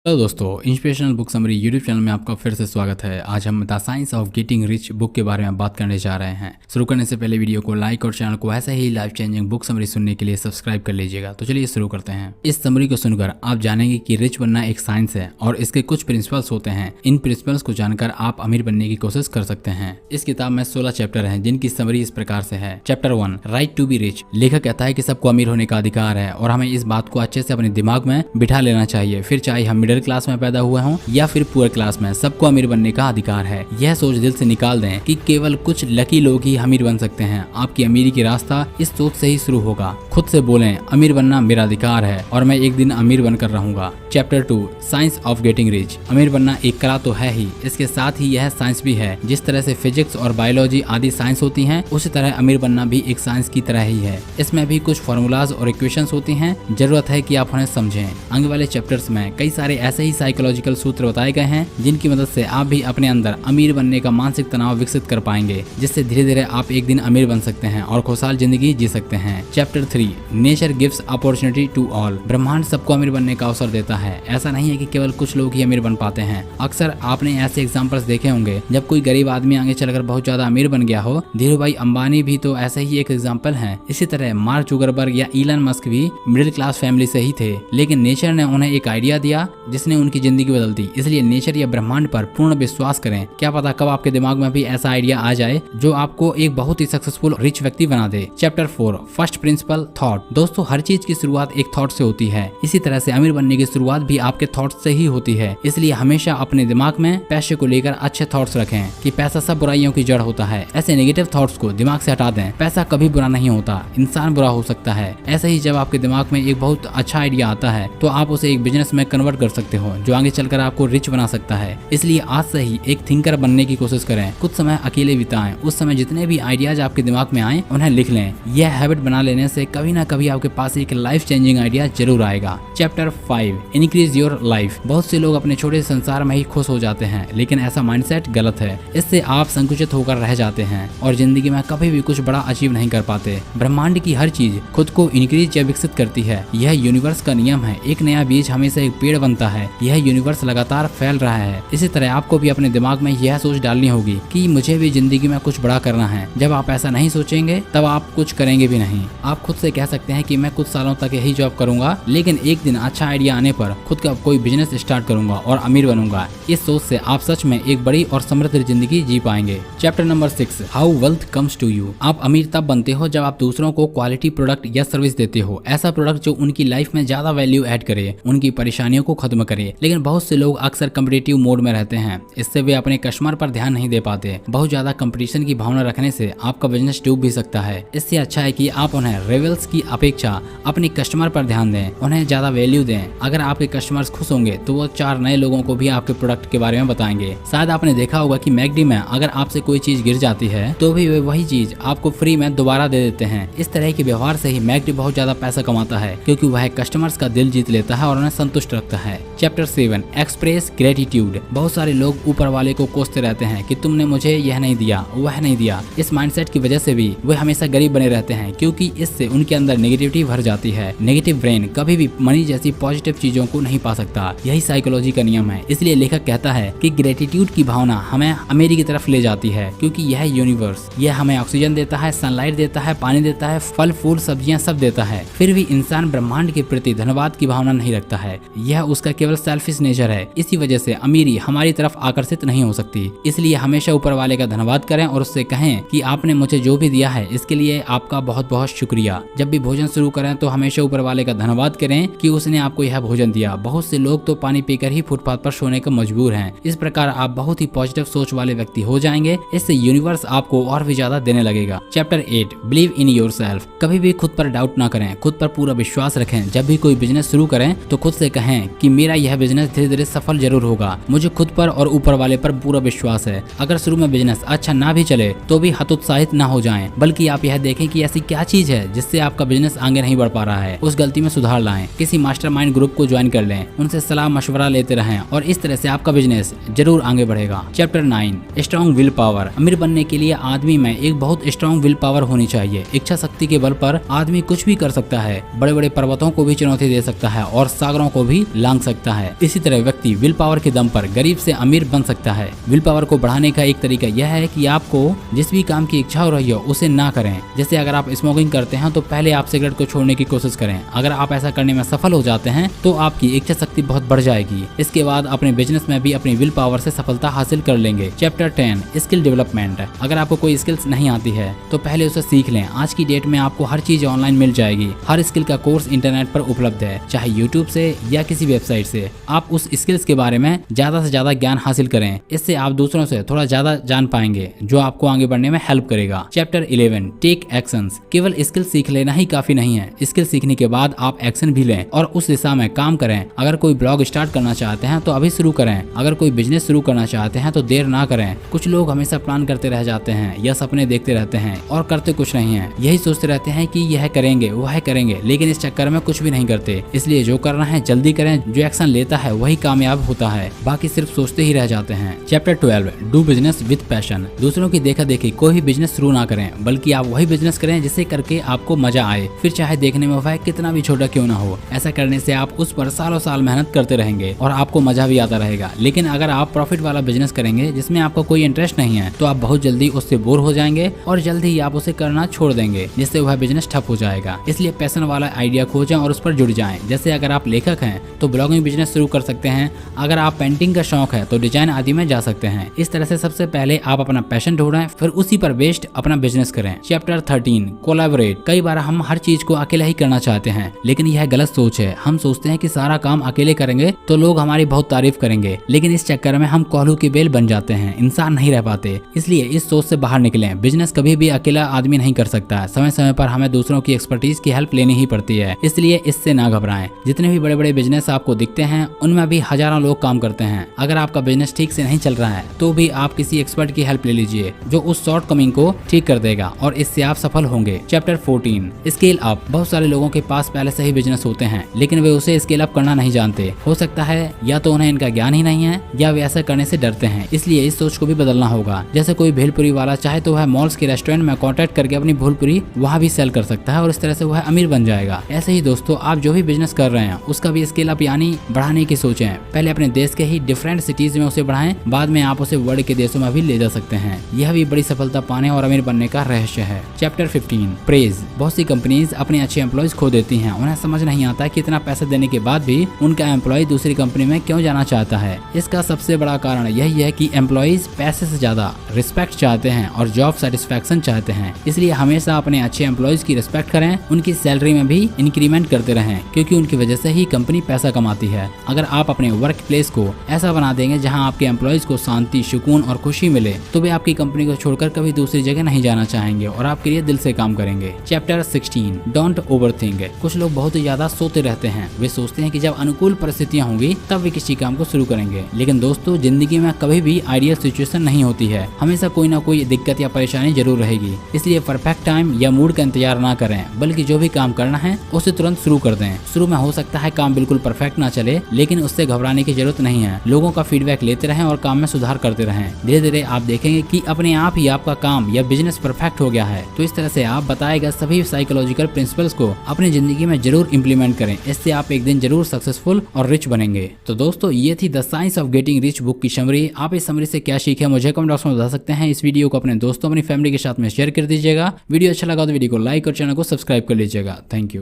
Hello दोस्तों, inspirational book summary YouTube channel में आपका फिर से स्वागत है। आज हम the science of getting rich book के बारे में बात करने जा रहे हैं। शुरू करने से पहले वीडियो को लाइक और चैनल को ऐसे ही लाइफ चेंजिंग बुक समरी सुनने के लिए सब्सक्राइब कर लीजिएगा। तो चलिए शुरू करते हैं। इस समरी को सुनकर आप जानेंगे कि रिच बनना एक साइंस है और इसके कुछ प्रिंसिपल्स होते हैं। इन प्रिंसिपल्स को जानकर आप अमीर बनने की कोशिश कर सकते हैं। इस किताब में 16 चैप्टर हैं जिनकी समरी इस प्रकार से है। Chapter 1, right to be rich. लेखक कहता है कि सबको अमीर होने का अधिकार है और हमें इस बात को अच्छे से अपने दिमाग में बिठा लेना चाहिए। फिर चाहे हम मिडिल क्लास में पैदा हुए हों या फिर पुअर क्लास में, सबको अमीर बनने का अधिकार है। यह सोच दिल से निकाल दें कि केवल कुछ लकी लोग ही अमीर बन सकते हैं। आपकी अमीरी की रास्ता इस सोच से ही शुरू होगा। खुद से बोलें, अमीर बनना मेरा अधिकार है और मैं एक दिन अमीर बनकर रहूंगा। Chapter 2, science of getting rich. अमीर बनना एक कला तो है ही, इसके साथ ही यह साइंस भी है। जिस तरह से फिजिक्स और बायोलॉजी आदि साइंस होती हैं, उसी तरह अमीर बनना भी एक साइंस की तरह ही है। इसमें भी कुछ फॉर्मूलाज और इक्वेशंस होती हैं, जरूरत है कि आप उन्हें समझें। आगे वाले चैप्टर्स में कई सारे ऐसे ही साइकोलॉजिकल सूत्र बताए गए हैं जिनकी मदद से आप भी अपने अंदर अमीर बनने का मानसिक तनाव विकसित कर पाएंगे, जिससे धीरे धीरे आप एक दिन अमीर बन सकते हैं और खुशहाल जिंदगी जी सकते हैं। Chapter 3, nature gives opportunity to all. ब्रह्मांड सबको अमीर बनने का अवसर देता है। ऐसा नहीं है कि केवल कुछ लोग ही अमीर बन पाते हैं। अक्सर आपने ऐसे एग्जाम्पल्स देखे होंगे जब कोई गरीब आदमी आगे चलकर बहुत ज्यादा अमीर बन गया हो। धीरूभाई अंबानी भी तो ऐसे ही एक एग्जाम्पल है। इसी तरह मार्क जुकरबर्ग या इलन मस्क भी मिडिल क्लास फैमिली से ही थे, लेकिन नेचर ने उन्हें एक आइडिया दिया जिसने उनकी जिंदगी बदल दी। इसलिए नेचर या ब्रह्मांड पर पूर्ण विश्वास करें। क्या पता कब आपके दिमाग में भी ऐसा आइडिया आ जाए जो आपको एक बहुत ही सक्सेसफुल रिच व्यक्ति बना दे। Chapter 4, first principle, thought. दोस्तों, हर चीज की शुरुआत एक थॉट से होती है। इसी तरह से अमीर बनने की शुरुआत भी आपके थॉट से ही होती है। इसलिए हमेशा अपने दिमाग में पैसे को लेकर अच्छे थॉट्स रखें कि पैसा सब बुराइयों की जड़ होता है। ऐसे नेगेटिव थॉट्स को दिमाग से हटा दें। पैसा कभी बुरा नहीं होता, इंसान बुरा हो सकता है। ऐसे ही जब आपके दिमाग में एक बहुत अच्छा आइडिया आता है तो आप उसे एक बिजनेस में कन्वर्ट कर सकते हो जो आगे चलकर आपको रिच बना सकता है। इसलिए आज से ही एक थिंकर बनने की कोशिश करें। कुछ समय अकेले बिताएं। उस समय जितने भी आइडियाज आपके दिमाग में आए उन्हें लिख लें। यह हैबिट बना लेने से कभी ना कभी आपके पास एक लाइफ चेंजिंग आइडिया जरूर आएगा। Chapter 5, increase your life. बहुत से लोग अपने छोटे संसार में ही खुश हो जाते हैं, लेकिन ऐसा माइंडसेट गलत है। इससे आप संकुचित होकर रह जाते हैं और जिंदगी में कभी भी कुछ बड़ा अचीव नहीं कर पाते। ब्रह्मांड की हर चीज खुद को इंक्रीज या विकसित करती है। यह यूनिवर्स का नियम है। एक नया बीज हमेशा एक पेड़ बनता है। यह यूनिवर्स लगातार फैल रहा है। इसी तरह आपको भी अपने दिमाग में यह सोच डालनी होगी कि मुझे भी जिंदगी में कुछ बड़ा करना है। जब आप ऐसा नहीं सोचेंगे तब आप कुछ करेंगे भी नहीं। आप खुद से कह सकते हैं कि मैं कुछ सालों तक यही जॉब करूंगा, लेकिन एक दिन अच्छा आइडिया आने पर खुद का कोई बिजनेस स्टार्ट करूंगा और अमीर बनूंगा। इस सोच से आप सच में एक बड़ी और समृद्ध जिंदगी जी पाएंगे। Chapter number 6, how wealth comes to you. आप अमीर तब बनते हो जब आप दूसरों को क्वालिटी प्रोडक्ट या सर्विस देते हो। ऐसा प्रोडक्ट जो उनकी लाइफ में ज्यादा वैल्यू ऐड करे, उनकी परेशानियों को खत्म करे। लेकिन बहुत से लोग अक्सर कॉम्पिटिटिव मोड में रहते हैं। इससे वे अपने कस्टमर पर ध्यान नहीं दे पाते। बहुत ज्यादा कंपटीशन की भावना रखने से आपका बिजनेस डूब भी सकता है। इससे अच्छा है कि आप उन्हें रिवल्स की अपेक्षा अपने कस्टमर पर ध्यान दें, उन्हें ज्यादा वैल्यू दें। अगर आपके कस्टमर्स खुश होंगे तो वो 4 नए लोगों को भी आपके प्रोडक्ट के बारे में बताएंगे। शायद आपने देखा होगा कि मैकडी में अगर आपसे कोई चीज गिर जाती है तो भी वे वही चीज आपको फ्री में दोबारा दे देते हैं। इस तरह के व्यवहार से ही मैकडी बहुत ज्यादा पैसा कमाता है, क्योंकि वह कस्टमर्स का दिल जीत लेता है और उन्हें संतुष्ट रखता है। Chapter 7, express gratitude. बहुत सारे लोग ऊपर वाले को कोसते रहते हैं कि तुमने मुझे यह नहीं दिया, वह नहीं दिया। इस माइंडसेट की वजह से भी वे हमेशा गरीब बने रहते हैं, क्योंकि इससे उनके अंदर नेगेटिविटी भर जाती है। नेगेटिव ब्रेन कभी भी मनी जैसी पॉजिटिव चीजों को नहीं पा सकता। यही साइकोलॉजी का नियम है। इसलिए लेखक कहता है कि ग्रेटिट्यूड की भावना हमें अमीरी की तरफ ले जाती है, क्योंकि यह यूनिवर्स यह हमें ऑक्सीजन देता है, सनलाइट देता है, पानी देता है, फल फूल सब्जियां सब देता है। फिर भी इंसान ब्रह्मांड के प्रति धन्यवाद की भावना नहीं रखता है। यह उसका केवल सेल्फिश नेचर है। इसी वजह से अमीरी हमारी तरफ आकर्षित नहीं हो सकती। इसलिए हमेशा ऊपर वाले का धन्यवाद करें और उससे कहें कि आपने मुझे जो भी दिया है इसके लिए आपका बहुत बहुत शुक्रिया। जब भी भोजन शुरू करें तो हमेशा ऊपर वाले का धन्यवाद करें कि उसने आपको यह भोजन दिया। बहुत से लोग तो पानी पीकर ही फुटपाथ पर सोने को मजबूर हैं। इस प्रकार आप बहुत ही पॉजिटिव सोच वाले व्यक्ति हो जाएंगे। इससे यूनिवर्स आपको और भी ज्यादा देने लगेगा। Chapter 8, believe in yourself. कभी भी खुद पर डाउट ना करें, खुद पर पूरा विश्वास रखें। जब भी कोई बिजनेस शुरू करें तो खुद से कहें कि मेरा यह बिजनेस धीरे धीरे सफल जरूर होगा। मुझे खुद पर और ऊपर वाले पर पूरा विश्वास है। अगर शुरू में बिजनेस अच्छा ना भी चले तो भी हतोत्साहित ना हो जाएं, बल्कि आप यह देखें कि ऐसी क्या चीज है जिससे आपका बिजनेस आगे नहीं बढ़ पा रहा है। उस गलती में सुधार लाएं। किसी मास्टरमाइंड ग्रुप को ज्वाइन ज्वाइन कर लें, उनसे सलाह मशवरा लेते रहें और इस तरह से आपका बिजनेस जरूर आगे बढ़ेगा। Chapter 9 strong will power. अमीर बनने के लिए आदमी में एक बहुत स्ट्रॉन्ग विल पावर होनी चाहिए। इच्छा शक्ति के बल पर आदमी कुछ भी कर सकता है, बड़े बड़े पर्वतों को भी चुनौती दे सकता है और सागरों को भी लांघ सकता है। इसी तरह व्यक्ति विल पावर के दम पर गरीब से अमीर बन सकता है। विल पावर को बढ़ाने का एक तरीका यह है कि आपको जिस भी काम की इच्छा हो रही हो उसे ना करें। जैसे अगर आप स्मोकिंग करते हैं तो पहले आप सिगरेट को छोड़ने की कोशिश करें। अगर आप ऐसा करने में सफल हो जाते हैं तो आपकी इच्छा शक्ति बहुत बढ़ जाएगी। इसके बाद अपने बिजनेस में भी अपनी विल पावर से सफलता हासिल कर लेंगे। Chapter 10 skill development. अगर आपको कोई स्किल्स नहीं आती है तो पहले उसे सीख लें। आज की डेट में आपको हर चीज ऑनलाइन मिल जाएगी। हर स्किल का कोर्स इंटरनेट पर उपलब्ध है, चाहे यूट्यूब से या किसी वेबसाइट से। आप उस स्किल्स के बारे में ज्यादा से ज्यादा ज्ञान हासिल करें। इससे आप दूसरों से थोड़ा ज्यादा जान पाएंगे जो आपको आगे बढ़ने में हेल्प करेगा। Chapter 11 take actions. केवल स्किल सीख लेना ही काफी नहीं है, स्किल सीखने के बाद आप एक्शन भी लें और उस दिशा में काम करें। अगर कोई ब्लॉग स्टार्ट करना चाहते हैं तो अभी शुरू करें। अगर कोई बिजनेस शुरू करना चाहते हैं तो देर ना करें। कुछ लोग हमेशा प्लान करते रह जाते हैं या सपने देखते रहते हैं और करते कुछ नहीं है। यही सोचते रहते हैं कि यह करेंगे वह करेंगे, लेकिन इस चक्कर में कुछ भी नहीं करते। इसलिए जो करना है जल्दी करें। जो एक्शन लेता है वही कामयाब होता है, बाकी सिर्फ सोचते ही रह जाते हैं। Chapter 12 do business with passion. दूसरों की देखा देखी कोई भी बिजनेस शुरू ना करें, बल्कि आप वही बिजनेस करें जिसे करके आपको मजा आए, फिर चाहे देखने में वह कितना भी छोटा क्यों ना हो। ऐसा करने से आप उस पर सालों साल मेहनत करते रहेंगे और आपको मजा भी आता रहेगा। लेकिन अगर आप प्रॉफिट वाला बिजनेस करेंगे जिसमें आपको कोई इंटरेस्ट नहीं है तो आप बहुत जल्दी उससे बोर हो जाएंगे और जल्द ही आप उसे करना छोड़ देंगे, जिससे वह बिजनेस ठप हो जाएगा। इसलिए पैशन वाला आइडिया खोजें और उस पर जुड़ जाएं। जैसे अगर आप लेखक हैं तो ब्लॉगिंग बिजनेस शुरू कर सकते हैं। अगर आप पेंटिंग का शौक है तो डिजाइन आदि में जा सकते हैं। इस तरह से सबसे पहले आप अपना पैशन ढूंढें, फिर उसी पर बेस्ड अपना बिजनेस करें। Chapter 13 collaborate. कई बार हम हर चीज को अकेले ही करना चाहते हैं, लेकिन यह गलत सोच है। हम सोचते हैं कि सारा काम अकेले करेंगे तो लोग हमारी बहुत तारीफ करेंगे, लेकिन इस चक्कर में हम कोल्हू की बेल बन जाते हैं, इंसान नहीं रह पाते। इसलिए इस सोच से बाहर निकलें। बिजनेस कभी भी अकेला आदमी नहीं कर सकता। समय समय पर हमें दूसरों की एक्सपर्टीज की हेल्प लेनी ही पड़ती है, इसलिए इससे ना घबराएं। जितने भी बड़े बड़े बिजनेस आपको दिखते हैं उनमें भी हजारों लोग काम करते हैं। अगर आपका बिजनेस ठीक से नहीं चल रहा है तो भी आप किसी एक्सपर्ट की हेल्प ले लीजिए जो उस शॉर्ट कमिंग को ठीक कर देगा और इससे आप सफल होंगे। Chapter 14 scale up. बहुत सारे लोगों के पास पहले से ही बिजनेस होते हैं, लेकिन वे उसे स्केल अप करना नहीं जानते। हो सकता है या तो उन्हें इनका ज्ञान ही नहीं है या वे ऐसा करने से डरते हैं। इसलिए इस सोच को भी बदलना होगा। जैसे कोई भेलपुरी वाला चाहे तो वह मॉल्स के रेस्टोरेंट में कॉन्टैक्ट करके अपनी भेलपुरी वहाँ भी सेल कर सकता है और इस तरह से वह अमीर बन जाएगा। ऐसे ही दोस्तों, आप जो भी बिजनेस कर रहे हैं उसका भी स्केल अप यानी बढ़ाने की सोचें। पहले अपने देश के ही डिफरेंट सिटीज में उसे बढ़ाएं, बाद में आप उसे वर्ल्ड के देशों में भी ले जा सकते हैं। यह भी बड़ी सफलता पाने और अमीर बनने का रहस्य है। Chapter 15 praise. बहुत सी कंपनीज अपने अच्छे एम्प्लॉयज खो देती हैं। उन्हें समझ नहीं आता कि इतना पैसा देने के बाद भी उनका एम्प्लॉय दूसरी कंपनी में क्यों जाना चाहता है। इसका सबसे बड़ा कारण यही है कि एम्प्लॉयज पैसे से ज्यादा रिस्पेक्ट चाहते हैं और जॉब सेटिस्फैक्शन चाहते हैं। इसलिए हमेशा अपने अच्छे एम्प्लॉयज की रिस्पेक्ट करें, उनकी सैलरी में भी इंक्रीमेंट करते रहें, क्योंकि उनकी वजह से ही कंपनी पैसा कमाती है। अगर आप अपने वर्क प्लेस को ऐसा बना देंगे जहां आपके एम्प्लॉयज को शांति, सुकून और खुशी मिले तो वे आपकी कंपनी को छोड़कर कभी दूसरी जगह नहीं जाना चाहेंगे और आपके लिए दिल से काम करेंगे। Chapter 16 don't overthink. कुछ लोग बहुत ही ज्यादा सोते रहते हैं। वे सोचते हैं कि जब अनुकूल परिस्थितियां होंगी तब वे किसी काम को शुरू करेंगे, लेकिन दोस्तों जिंदगी में कभी भी आइडियल सिचुएशन नहीं होती है। हमेशा कोई ना कोई दिक्कत या परेशानी जरूर रहेगी। इसलिए परफेक्ट टाइम या मूड का इंतजार ना करें, बल्कि जो भी काम करना है उसे तुरंत शुरू कर दें। शुरू में हो सकता है काम बिल्कुल परफेक्ट ना चले, लेकिन उससे घबराने की जरूरत नहीं है। लोगों का फीडबैक लेते रहें और काम में सुधार करते रहें। धीरे धीरे आप देखेंगे कि अपने आप ही आपका काम या बिजनेस परफेक्ट हो गया है। तो इस तरह से आप बताए गए सभी साइकोलॉजिकल प्रिंसिपल्स को अपनी जिंदगी में जरूर इंप्लीमेंट करें। इससे आप एक दिन जरूर सक्सेसफुल और रिच बनेंगे। तो दोस्तों ये थी the science of getting rich book की समरी। आप इस समरी से क्या सीखे मुझे कमेंट बॉक्स में बता सकते हैं। इस वीडियो को अपने दोस्तों अपनी फैमिली के साथ में शेयर कर दीजिएगा। वीडियो अच्छा लगा तो वीडियो को लाइक और चैनल को सब्सक्राइब कर लीजिएगा। Thank you.